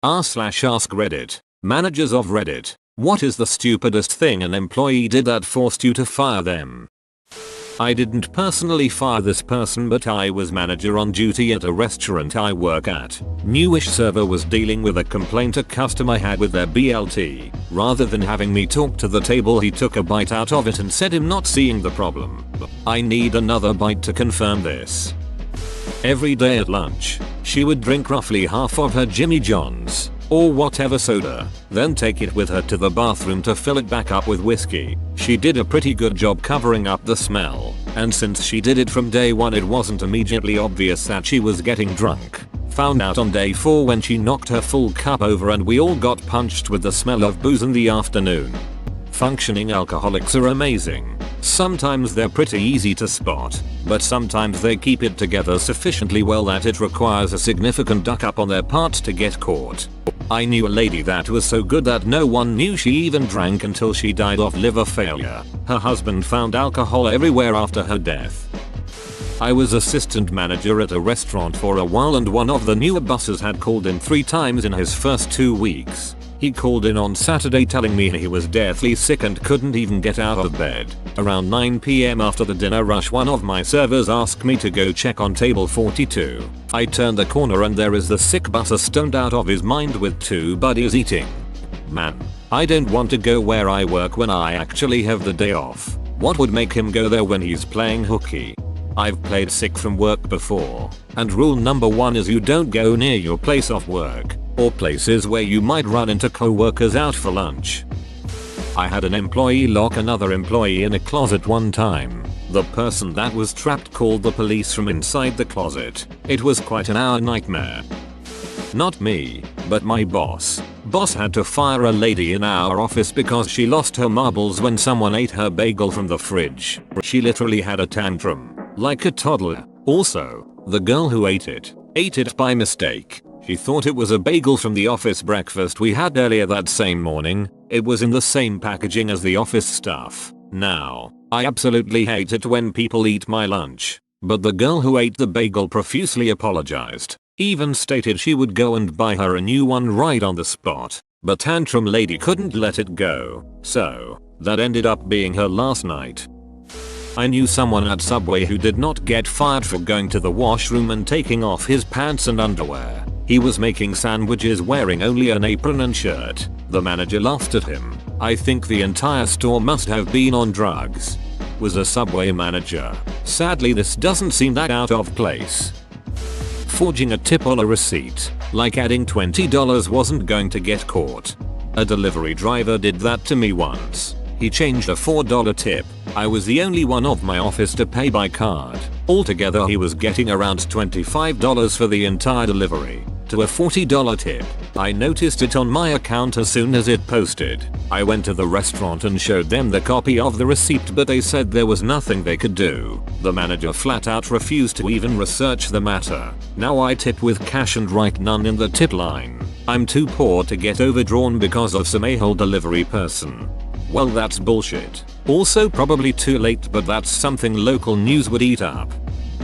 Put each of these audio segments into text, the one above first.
r/ask Reddit. Managers of Reddit. What is the stupidest thing an employee did that forced you to fire them? I didn't personally fire this person, but I was manager on duty at a restaurant I work at. Newish server was dealing with a complaint a customer had with their BLT. Rather than having me talk to the table, he took a bite out of it and said him not seeing the problem. I need another bite to confirm this. Every day at lunch, she would drink roughly half of her Jimmy John's or whatever soda, then take it with her to the bathroom to fill it back up with whiskey. She did a pretty good job covering up the smell, and since she did it from day one, it wasn't immediately obvious that she was getting drunk. Found out on day 4 when she knocked her full cup over and we all got punched with the smell of booze in the afternoon. Functioning alcoholics are amazing. Sometimes they're pretty easy to spot, but sometimes they keep it together sufficiently well that it requires a significant duck up on their part to get caught. I knew a lady that was so good that no one knew she even drank until she died of liver failure. Her husband found alcohol everywhere after her death. I was assistant manager at a restaurant for a while, and one of the newer bosses had called in 3 times in his first 2 weeks. He called in on Saturday telling me he was deathly sick and couldn't even get out of bed. Around 9 PM after the dinner rush, one of my servers asked me to go check on table 42. I turned the corner and there is the sick busser stoned out of his mind with 2 buddies eating. Man, I don't want to go where I work when I actually have the day off. What would make him go there when he's playing hooky? I've played sick from work before, and rule number 1 is you don't go near your place of work, or places where you might run into co-workers out for lunch. I had an employee lock another employee in a closet one time. The person that was trapped called the police from inside the closet. It was quite an hour nightmare. Not me, but my boss. Boss had to fire a lady in our office because she lost her marbles when someone ate her bagel from the fridge. She literally had a tantrum, like a toddler. Also, the girl who ate it by mistake. She thought it was a bagel from the office breakfast we had earlier that same morning. It was in the same packaging as the office stuff. Now, I absolutely hate it when people eat my lunch, but the girl who ate the bagel profusely apologized, even stated she would go and buy her a new one right on the spot, but tantrum lady couldn't let it go, so that ended up being her last night. I knew someone at Subway who did not get fired for going to the washroom and taking off his pants and underwear. He was making sandwiches wearing only an apron and shirt. The manager laughed at him. I think the entire store must have been on drugs. Was a Subway manager. Sadly, this doesn't seem that out of place. Forging a tip on a receipt, like adding $20 wasn't going to get caught. A delivery driver did that to me once. He changed a $4 tip. I was the only one of my office to pay by card. Altogether he was getting around $25 for the entire delivery, to a $40 tip. I noticed it on my account as soon as it posted. I went to the restaurant and showed them the copy of the receipt, but they said there was nothing they could do. The manager flat out refused to even research the matter. Now I tip with cash and write none in the tip line. I'm too poor to get overdrawn because of some a-hole delivery person. Well, that's bullshit. Also probably too late, but that's something local news would eat up.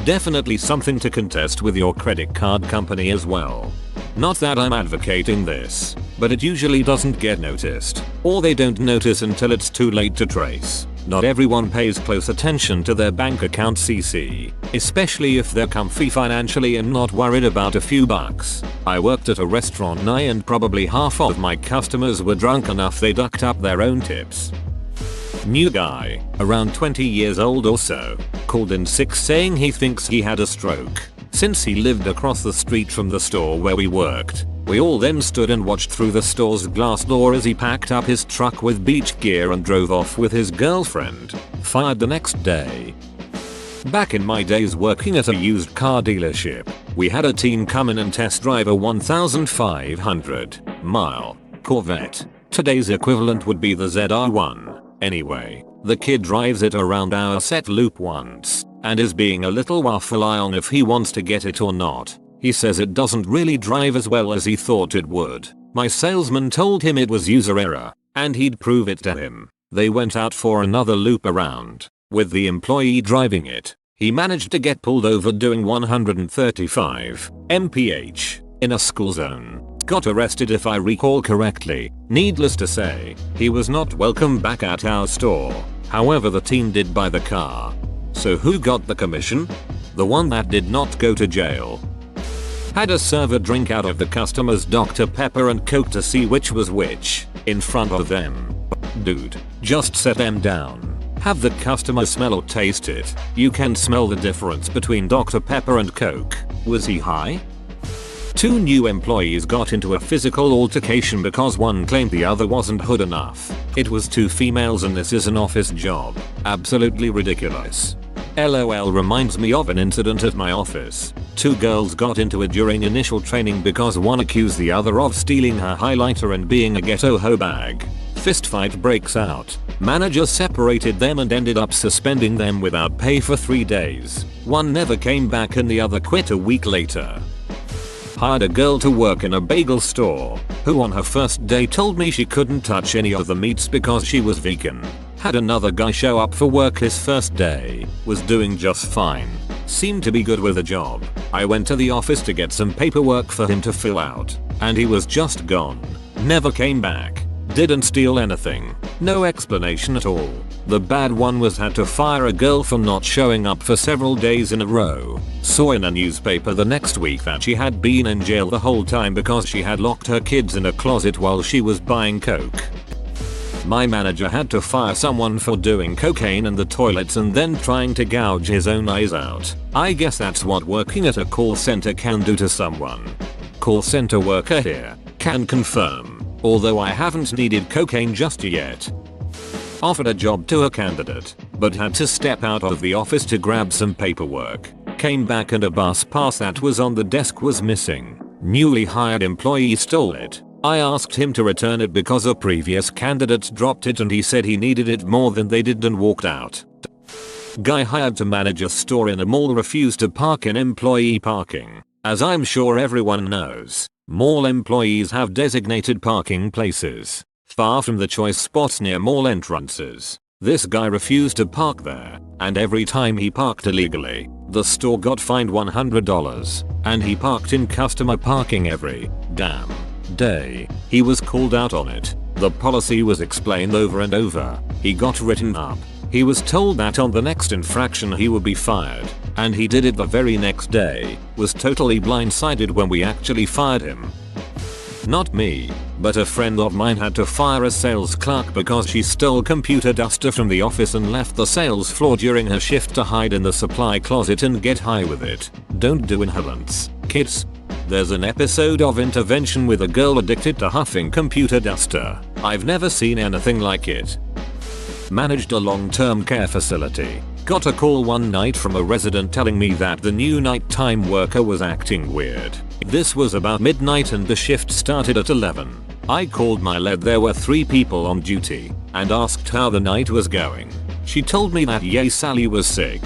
Definitely something to contest with your credit card company as well. Not that I'm advocating this, but it usually doesn't get noticed, or they don't notice until it's too late to trace. Not everyone pays close attention to their bank account CC, especially if they're comfy financially and not worried about a few bucks. I worked at a restaurant and probably half of my customers were drunk enough they ducked up their own tips. New guy, around 20 years old or so, called in sick saying he thinks he had a stroke. Since he lived across the street from the store where we worked, we all then stood and watched through the store's glass door as he packed up his truck with beach gear and drove off with his girlfriend. Fired the next day. Back in my days working at a used car dealership, we had a team come in and test drive a 1,500 mile Corvette. Today's equivalent would be the ZR1. Anyway, the kid drives it around our set loop once, and is being a little waffle on if he wants to get it or not. He says it doesn't really drive as well as he thought it would. My salesman told him it was user error, and he'd prove it to him. They went out for another loop around. With the employee driving it, he managed to get pulled over doing 135 mph in a school zone. got arrested if I recall correctly. Needless to say, he was not welcome back at our store. However, the team did buy the car. So who got the commission? The one that did not go to jail. Had a server drink out of the customer's Dr. Pepper and Coke to see which was which, in front of them. Dude, just set them down. Have the customer smell or taste it. You can smell the difference between Dr. Pepper and Coke. Was he high? 2 new employees got into a physical altercation because one claimed the other wasn't hood enough. It was 2 females and this is an office job. Absolutely ridiculous. LOL reminds me of an incident at my office. 2 girls got into it during initial training because one accused the other of stealing her highlighter and being a ghetto hoe bag. Fist fight breaks out. Manager separated them and ended up suspending them without pay for 3 days. One never came back and the other quit a week later. Hired a girl to work in a bagel store, who on her first day told me she couldn't touch any of the meats because she was vegan. Had another guy show up for work his first day, was doing just fine, seemed to be good with the job. I went to the office to get some paperwork for him to fill out, and he was just gone. Never came back. Didn't steal anything. No explanation at all. The bad one was had to fire a girl for not showing up for several days in a row. Saw in a newspaper the next week that she had been in jail the whole time because she had locked her kids in a closet while she was buying coke. My manager had to fire someone for doing cocaine in the toilets and then trying to gouge his own eyes out. I guess that's what working at a call center can do to someone. Call center worker here. Can confirm. Although I haven't needed cocaine just yet. Offered a job to a candidate, but had to step out of the office to grab some paperwork. Came back and a bus pass that was on the desk was missing. Newly hired employee stole it. I asked him to return it because a previous candidate dropped it and he said he needed it more than they did and walked out. Guy hired to manage a store in a mall refused to park in employee parking. As I'm sure everyone knows, mall employees have designated parking places, far from the choice spots near mall entrances. This guy refused to park there, and every time he parked illegally, the store got fined $100, and he parked in customer parking every damn day. He was called out on it. The policy was explained over and over. He got written up. He was told that on the next infraction he would be fired, and he did it the very next day. Was totally blindsided when we actually fired him. Not me, but a friend of mine had to fire a sales clerk because she stole computer duster from the office and left the sales floor during her shift to hide in the supply closet and get high with it. Don't do inhalants, kids. There's an episode of Intervention with a girl addicted to huffing computer duster. I've never seen anything like it. Managed a long-term care facility. Got a call one night from a resident telling me that the new nighttime worker was acting weird. This was about midnight and the shift started at 11. I called my lead. There were 3 people on duty and asked how the night was going. She told me that Sally was sick.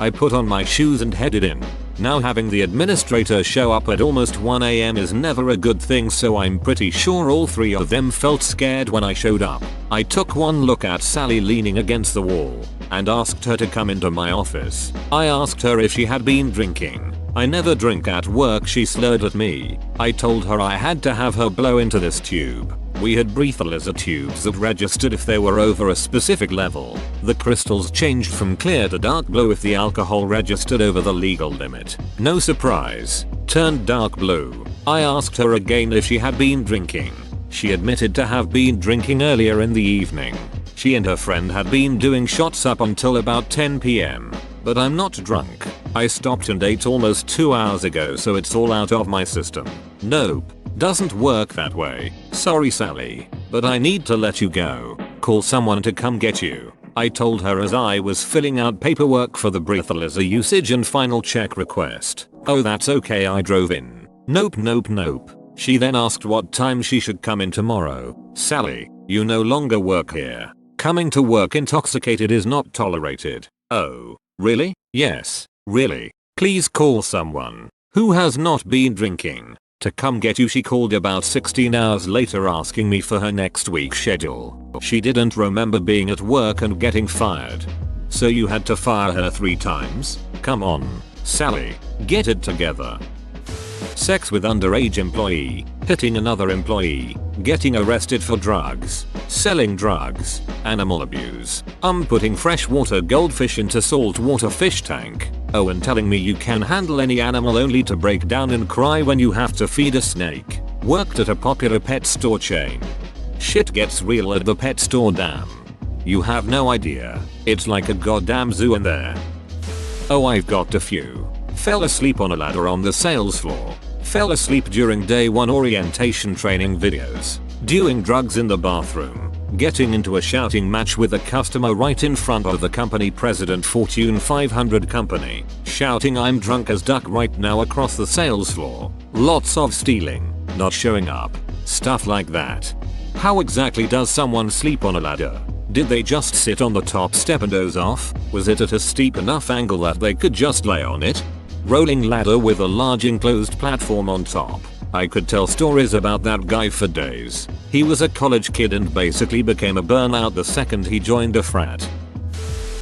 I put on my shoes and headed in. Now having the administrator show up at almost 1 AM is never a good thing, so I'm pretty sure all 3 of them felt scared when I showed up. I took one look at Sally leaning against the wall and asked her to come into my office. I asked her if she had been drinking. I never drink at work, she slurred at me. I told her I had to have her blow into this tube. We had breathalyzer tubes that registered if they were over a specific level. The crystals changed from clear to dark blue if the alcohol registered over the legal limit. No surprise, turned dark blue. I asked her again if she had been drinking. She admitted to have been drinking earlier in the evening. She and her friend had been doing shots up until about 10 PM. But I'm not drunk. I stopped and ate almost 2 hours ago, so it's all out of my system. Nope. Doesn't work that way. Sorry Sally, but I need to let you go. Call someone to come get you. I told her as I was filling out paperwork for the breathalyzer usage and final check request. Oh, that's okay, I drove in. Nope. She then asked what time she should come in tomorrow. Sally, you no longer work here. Coming to work intoxicated is not tolerated. Oh, really? Yes, really. Please call someone who has not been drinking to come get you. She called about 16 hours later asking me for her next week's schedule. She didn't remember being at work and getting fired. So you had to fire her 3 times? Come on, Sally, get it together. sex with underage employee, hitting another employee, getting arrested for drugs, selling drugs, animal abuse, putting freshwater goldfish into saltwater fish tank, oh and telling me you can handle any animal only to break down and cry when you have to feed a snake, worked at a popular pet store chain. Shit gets real at the pet store, damn. You have no idea, it's like a goddamn zoo in there. Oh, I've got a few. Fell asleep on a ladder on the sales floor. Fell asleep during day 1 orientation training videos. Doing drugs in the bathroom. Getting into a shouting match with a customer right in front of the company president, Fortune 500 company. Shouting I'm drunk as duck right now across the sales floor. Lots of stealing. Not showing up. Stuff like that. How exactly does someone sleep on a ladder? Did they just sit on the top step and doze off? Was it at a steep enough angle that they could just lay on it? Rolling ladder with a large enclosed platform on top. I could tell stories about that guy for days. He was a college kid and basically became a burnout the second he joined a frat.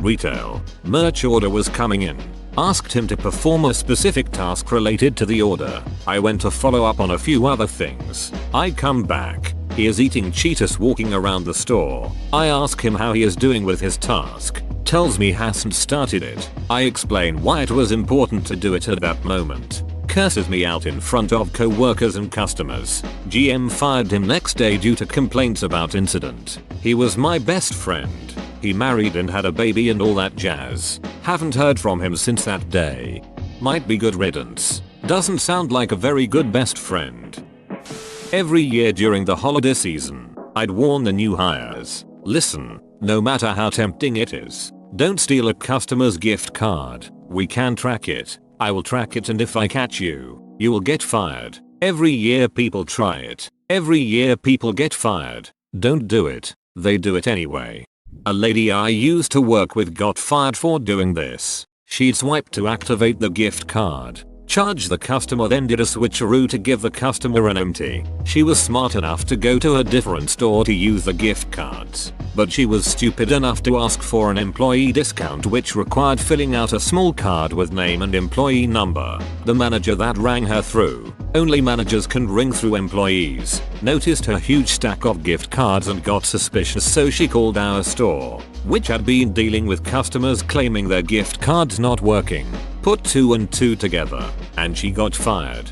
Retail. Merch order was coming in. Asked him to perform a specific task related to the order. I went to follow up on a few other things. I come back. He is eating Cheetos walking around the store. I ask him how he is doing with his task. Tells me hasn't started it. I explain why it was important to do it at that moment. Curses me out in front of co-workers and customers. GM fired him next day due to complaints about incident. He was my best friend. He married and had a baby and all that jazz. Haven't heard from him since that day. Might be good riddance. Doesn't sound like a very good best friend. Every year during the holiday season, I'd warn the new hires. Listen, no matter how tempting it is, don't steal a customer's gift card. We can track it. I will track it, and if I catch you, you will get fired. Every year people try it. Every year people get fired. Don't do it. They do it anyway. A lady I used to work with got fired for doing this. She'd swipe to activate the gift card. Charge the customer, then did a switcheroo to give the customer an empty. She was smart enough to go to a different store to use the gift cards, but she was stupid enough to ask for an employee discount, which required filling out a small card with name and employee number. The manager that rang her through, only managers can ring through employees, noticed her huge stack of gift cards and got suspicious, so she called our store, which had been dealing with customers claiming their gift cards not working. Put 2 and 2 together, and she got fired.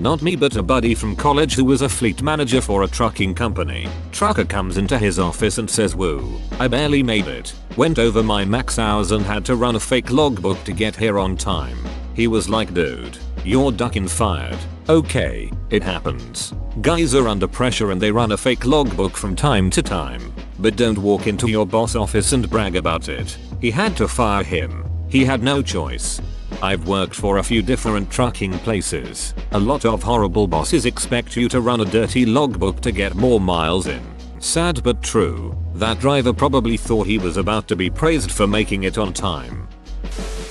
Not me, but a buddy from college who was a fleet manager for a trucking company. Trucker comes into his office and says, "Woo, I barely made it. Went over my max hours and had to run a fake logbook to get here on time." He was like, "Dude, you're ducking fired." Okay, it happens. Guys are under pressure and they run a fake logbook from time to time. But don't walk into your boss office and brag about it. He had to fire him. He had no choice. I've worked for a few different trucking places. A lot of horrible bosses expect you to run a dirty logbook to get more miles in. Sad but true. That driver probably thought he was about to be praised for making it on time.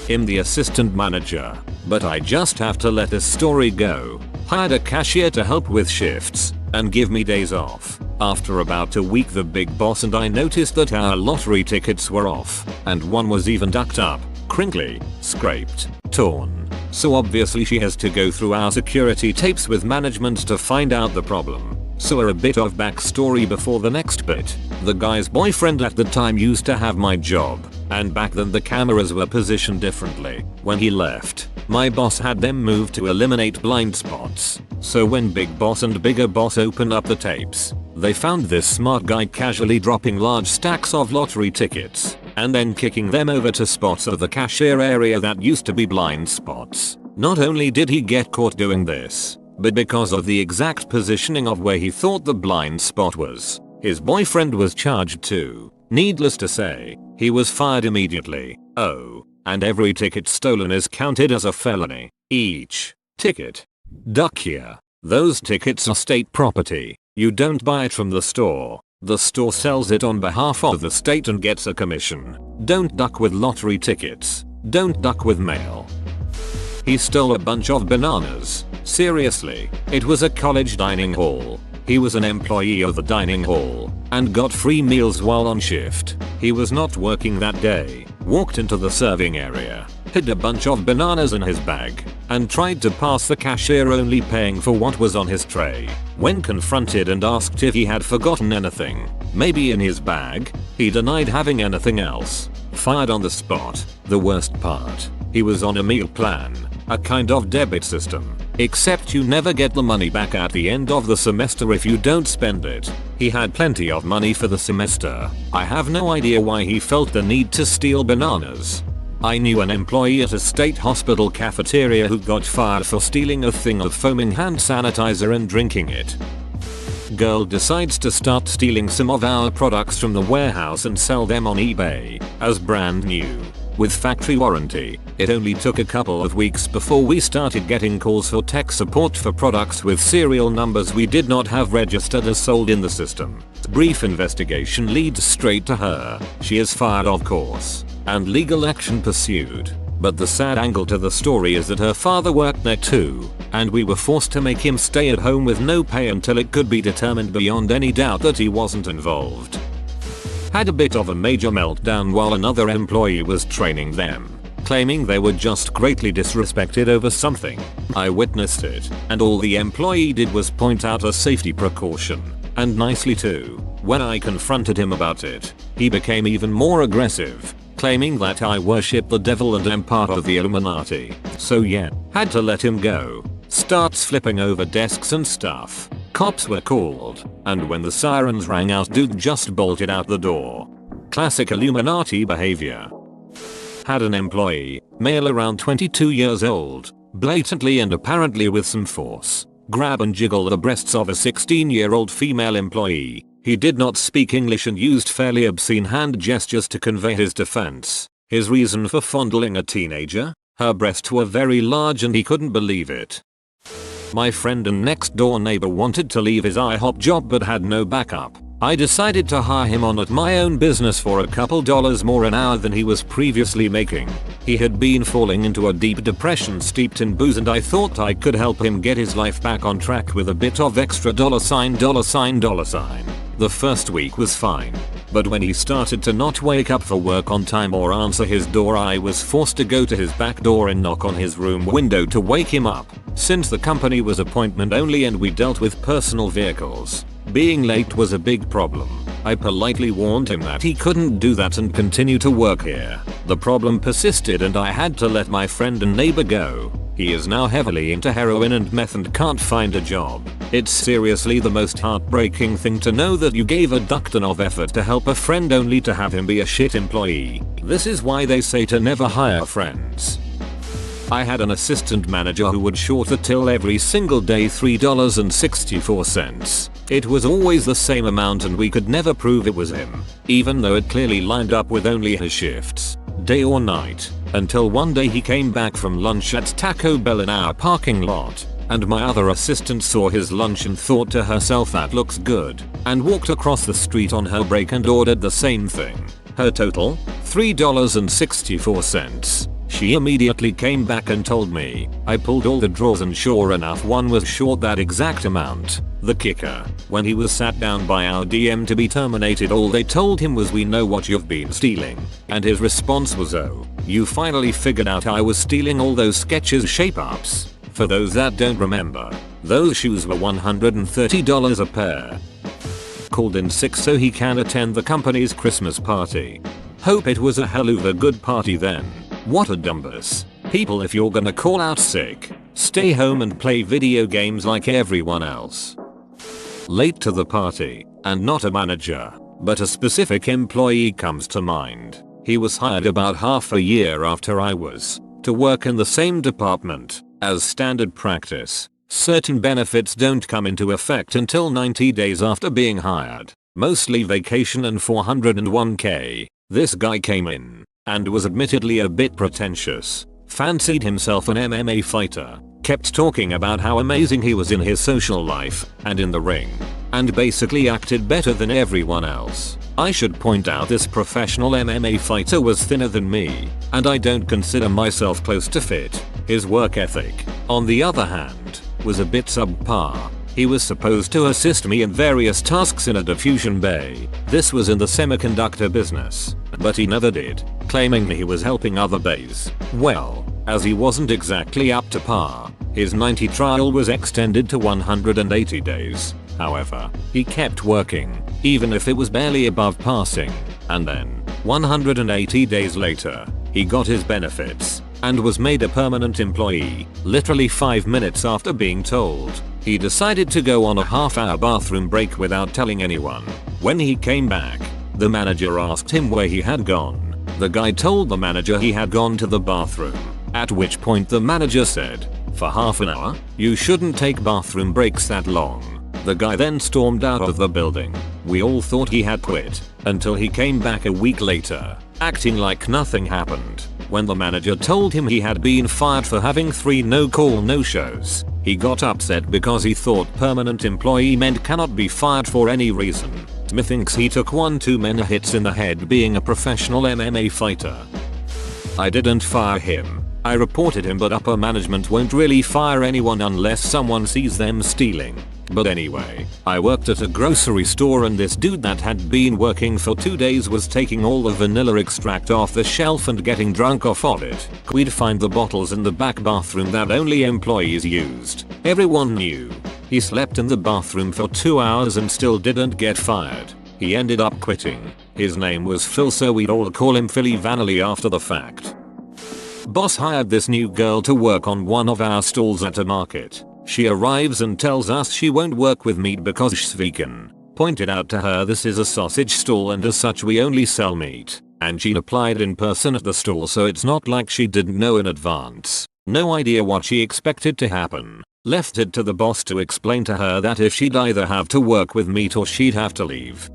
I'm the assistant manager, but I just have to let this story go. Hired a cashier to help with shifts and give me days off. After about a week, the big boss and I noticed that our lottery tickets were off, and one was even ducked up, crinkly, scraped, torn. So obviously she has to go through our security tapes with management to find out the problem. So a bit of backstory before the next bit. The guy's boyfriend at the time used to have my job, and back then the cameras were positioned differently. When he left, my boss had them moved to eliminate blind spots. So when Big Boss and Bigger Boss opened up the tapes, they found this smart guy casually dropping large stacks of lottery tickets, and then kicking them over to spots of the cashier area that used to be blind spots. Not only did he get caught doing this, but because of the exact positioning of where he thought the blind spot was, his boyfriend was charged too. Needless to say, he was fired immediately. Oh, and every ticket stolen is counted as a felony. Each ticket. Duck here. Those tickets are state property. You don't buy it from the store. The store sells it on behalf of the state and gets a commission. Don't duck with lottery tickets. Don't duck with mail. He stole a bunch of bananas. Seriously, it was a college dining hall. He was an employee of the dining hall and got free meals while on shift. He was not working that day. Walked into the serving area, hid a bunch of bananas in his bag, and tried to pass the cashier, only paying for what was on his tray. When confronted and asked if he had forgotten anything, maybe in his bag, he denied having anything else. Fired on the spot. The worst part, he was on a meal plan, a kind of debit system, except you never get the money back at the end of the semester if you don't spend it. He had plenty of money for the semester. I have no idea why he felt the need to steal bananas. I knew an employee at a state hospital cafeteria who got fired for stealing a thing of foaming hand sanitizer and drinking it. Girl decides to start stealing some of our products from the warehouse and sell them on eBay as brand new, with factory warranty. It only took a couple of weeks before we started getting calls for tech support for products with serial numbers we did not have registered as sold in the system. Brief investigation leads straight to her. She is fired, of course, and legal action pursued. But the sad angle to the story is that her father worked there too, and we were forced to make him stay at home with no pay until it could be determined beyond any doubt that he wasn't involved. Had a bit of a major meltdown while another employee was training them, claiming they were just greatly disrespected over something. I witnessed it, and all the employee did was point out a safety precaution, and nicely too. When I confronted him about it, he became even more aggressive, claiming that I worship the devil and am part of the Illuminati. So yeah, had to let him go. Starts flipping over desks and stuff. Cops were called, and when the sirens rang out, dude just bolted out the door. Classic Illuminati behavior. Had an employee, male around 22 years old, blatantly and apparently with some force, grab and jiggle the breasts of a 16-year-old female employee. He did not speak English and used fairly obscene hand gestures to convey his defense. His reason for fondling a teenager? Her breasts were very large and he couldn't believe it. My friend and next door neighbor wanted to leave his IHOP job but had no backup. I decided to hire him on at my own business for a couple dollars more an hour than he was previously making. He had been falling into a deep depression steeped in booze, and I thought I could help him get his life back on track with a bit of extra dollar sign. The first week was fine, but when he started to not wake up for work on time or answer his door, I was forced to go to his back door and knock on his room window to wake him up. Since the company was appointment only and we dealt with personal vehicles, being late was a big problem. I politely warned him that he couldn't do that and continue to work here. The problem persisted and I had to let my friend and neighbor go. He is now heavily into heroin and meth and can't find a job. It's seriously the most heartbreaking thing to know that you gave a ton of effort to help a friend only to have him be a shit employee. This is why they say to never hire friends. I had an assistant manager who would short the till every single day $3.64. It was always the same amount and we could never prove it was him, even though it clearly lined up with only his shifts, day or night, until one day he came back from lunch at Taco Bell in our parking lot, and my other assistant saw his lunch and thought to herself, that looks good, and walked across the street on her break and ordered the same thing. Her total? $3.64. She immediately came back and told me. I pulled all the drawers and sure enough one was short that exact amount. The kicker, when he was sat down by our DM to be terminated, all they told him was, "We know what you've been stealing." And his response was, "Oh, you finally figured out I was stealing all those Skechers shape-ups." For those that don't remember, those shoes were $130 a pair. Called in sick so he can attend the company's Christmas party. Hope it was a hell of a good party then. What a dumbus. People, if you're gonna call out sick, stay home and play video games like everyone else. Late to the party, and not a manager, but a specific employee comes to mind. He was hired about half a year after I was, to work in the same department. As standard practice, certain benefits don't come into effect until 90 days after being hired, mostly vacation and 401k. This guy came in, and was admittedly a bit pretentious, fancied himself an MMA fighter, kept talking about how amazing he was in his social life and in the ring, and basically acted better than everyone else. I should point out this professional MMA fighter was thinner than me, and I don't consider myself close to fit. His work ethic, on the other hand, was a bit subpar. He was supposed to assist me in various tasks in a diffusion bay. This was in the semiconductor business, but he never did, claiming he was helping other bays. Well, as he wasn't exactly up to par, his 90 trial was extended to 180 days. However, he kept working, even if it was barely above passing, and then, 180 days later, he got his benefits, and was made a permanent employee. Literally 5 minutes after being told, he decided to go on a half-hour bathroom break without telling anyone. When he came back, the manager asked him where he had gone. The guy told the manager he had gone to the bathroom, at which point the manager said, "For half an hour? You shouldn't take bathroom breaks that long." The guy then stormed out of the building. We all thought he had quit, until he came back a week later, acting like nothing happened. When the manager told him he had been fired for having 3 no-call no-shows, he got upset because he thought permanent employee meant cannot be fired for any reason. Smith thinks he took 1 too many hits in the head being a professional MMA fighter. I didn't fire him. I reported him, but upper management won't really fire anyone unless someone sees them stealing. But anyway, I worked at a grocery store and this dude that had been working for 2 days was taking all the vanilla extract off the shelf and getting drunk off of it. We'd find the bottles in the back bathroom that only employees used. Everyone knew. He slept in the bathroom for 2 hours and still didn't get fired. He ended up quitting. His name was Phil, so we'd all call him Philly Vanilli after the fact. Boss hired this new girl to work on one of our stalls at a market. She arrives and tells us she won't work with meat because she's vegan. Pointed out to her this is a sausage stall and as such we only sell meat. And she'd applied in person at the stall, so it's not like she didn't know in advance. No idea what she expected to happen. Left it to the boss to explain to her that if she'd either have to work with meat or she'd have to leave.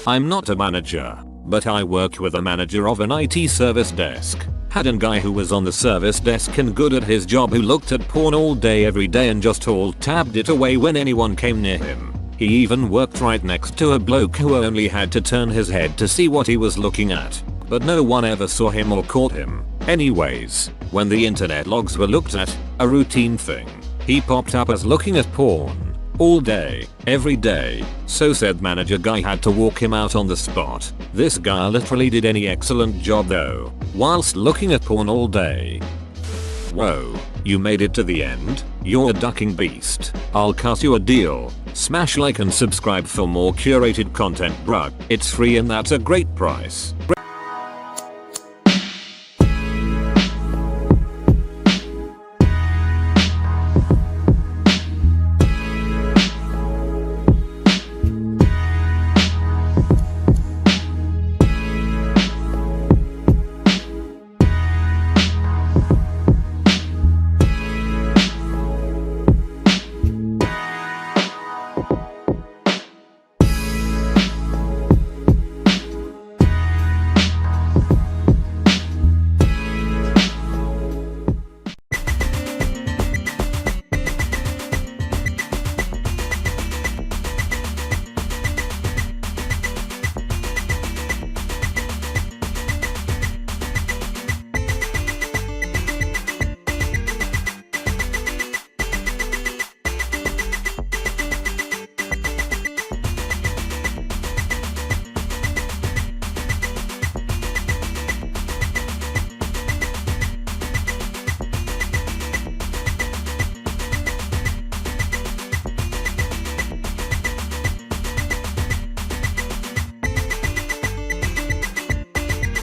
I'm not a manager, but I work with a manager of an IT service desk. Had a guy who was on the service desk and good at his job who looked at porn all day every day and just tabbed it away when anyone came near him. He even worked right next to a bloke who only had to turn his head to see what he was looking at. But no one ever saw him or caught him. Anyways, when the internet logs were looked at, a routine thing, he popped up as looking at porn. All day, every day, so said manager guy had to walk him out on the spot. This guy literally did any excellent job though, whilst looking at porn all day. Whoa, you made it to the end? You're a ducking beast. I'll cut you a deal. Smash like and subscribe for more curated content, bruh. It's free and that's a great price.